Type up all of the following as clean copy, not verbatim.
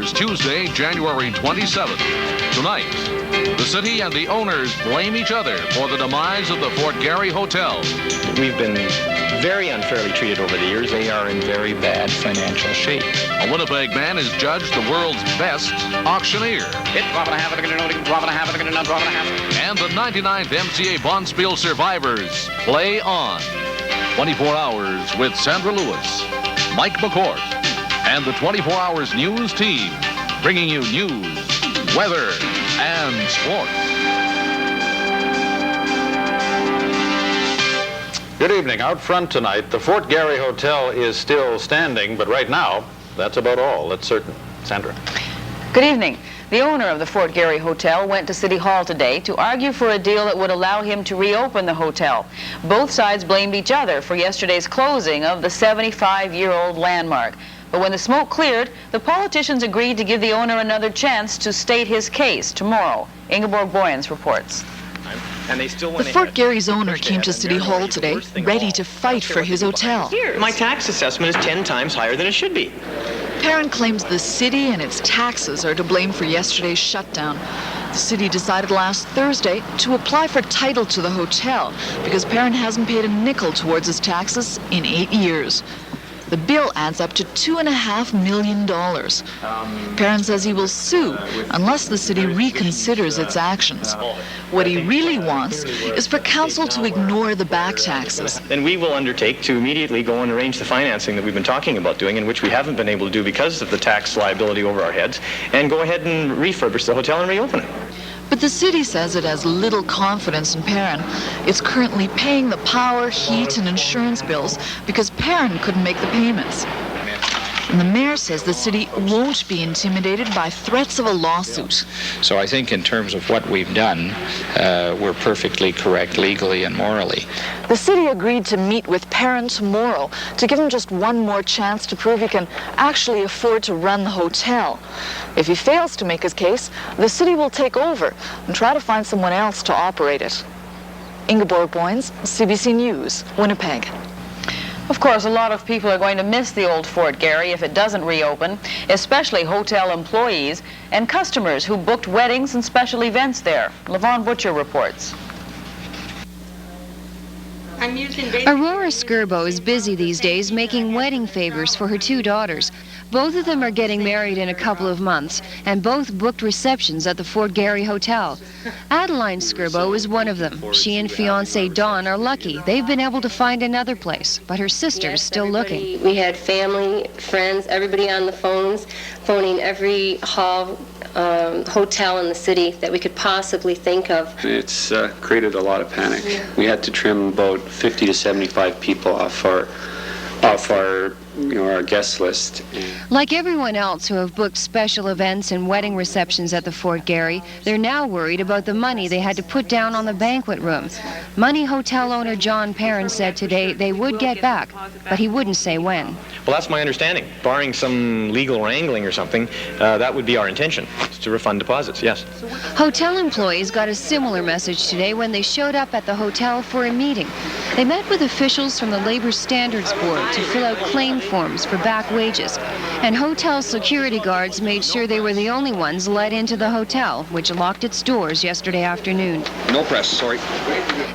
hours, Tuesday, January 27th. Tonight, the city and the owners blame each other for the demise of the Fort Garry Hotel. We've been very unfairly treated over the years. They are in very bad financial shape. A Winnipeg man is judged the world's best auctioneer. And the 99th MCA Bonspiel survivors play on. 24 Hours with Sandra Lewis, Mike McCourt, and the 24 Hours News team, bringing you news, weather, and sports. Good evening. Out front tonight, the Fort Garry Hotel is still standing, but right now, that's about all. That's certain. Sandra. Good evening. The owner of the Fort Garry Hotel went to City Hall today to argue for a deal that would allow him to reopen the hotel. Both sides blamed each other for yesterday's closing of the 75-year-old landmark. But when the smoke cleared, the politicians agreed to give the owner another chance to state his case tomorrow. Ingeborg Boyens reports. The Fort Garry's owner came to City Hall today, ready to fight for his hotel. My tax assessment is 10 times higher than it should be. Perrin claims the city and its taxes are to blame for yesterday's shutdown. The city decided last Thursday to apply for title to the hotel because Perrin hasn't paid a nickel towards his taxes in 8 years. The bill adds up to $2.5 million. Perrin says he will sue unless the city reconsiders its actions. What he really wants is for council to ignore the back taxes. Then we will undertake to immediately go and arrange the financing that we've been talking about doing, and which we haven't been able to do because of the tax liability over our heads, and go ahead and refurbish the hotel and reopen it. But the city says it has little confidence in Perrin. It's currently paying the power, heat, and insurance bills because Perrin couldn't make the payments. And the mayor says the city won't be intimidated by threats of a lawsuit. So I think in terms of what we've done, we're perfectly correct legally and morally. The city agreed to meet with Perrin tomorrow to give him just one more chance to prove he can actually afford to run the hotel. If he fails to make his case, the city will take over and try to find someone else to operate it. Ingeborg Boyens, CBC News, Winnipeg. Of course, a lot of people are going to miss the old Fort Garry if it doesn't reopen, especially hotel employees and customers who booked weddings and special events there. Levon Butcher reports. Aurora Skirbo is busy these days making wedding favors for her two daughters. Both of them are getting married in a couple of months, and both booked receptions at the Fort Garry Hotel. Adeline Skirbo is one of them. She and fiancé Don are lucky. They've been able to find another place, but her sister's still looking. We had family, friends, everybody on the phones, phoning every hall, hotel in the city that we could possibly think of. It's created a lot of panic. We had to trim about 50 to 75 people off our our guest list. Like everyone else who have booked special events and wedding receptions at the Fort Garry, they're now worried about the money they had to put down on the banquet room. Money hotel owner John Perrin said today they would get back, but he wouldn't say when. Well, that's my understanding. Barring some legal wrangling or something, that would be our intention, to refund deposits, yes. Hotel employees got a similar message today when they showed up at the hotel for a meeting. They met with officials from the Labor Standards Board to fill out claim forms for back wages. And hotel security guards made sure they were the only ones let into the hotel, which locked its doors yesterday afternoon. No press, sorry.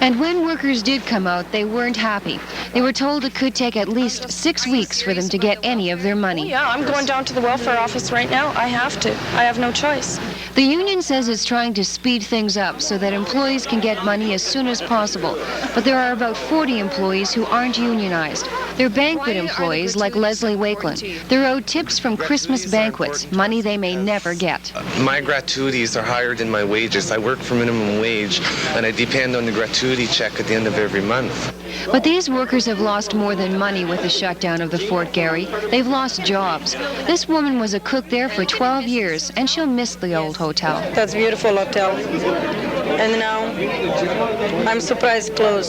And when workers did come out, they weren't happy. They were told it could take at least 6 weeks for them to get any of their money. Oh, yeah, I'm going down to the welfare office right now. I have to. I have no choice. The union says it's trying to speed things up so that employees can get money as soon as possible. But there are about 40 employees who aren't unionized. They're banquet employees like Leslie Wakeland. They're owed tips from Christmas banquets, money they may never get. My gratuities are higher than my wages. I work for minimum wage, and I depend on the gratuity check at the end of every month. But these workers have lost more than money with the shutdown of the Fort Garry. They've lost jobs. This woman was a cook there for 12 years, and she'll miss the old hotel. That's a beautiful hotel. And now I'm surprised it's closed.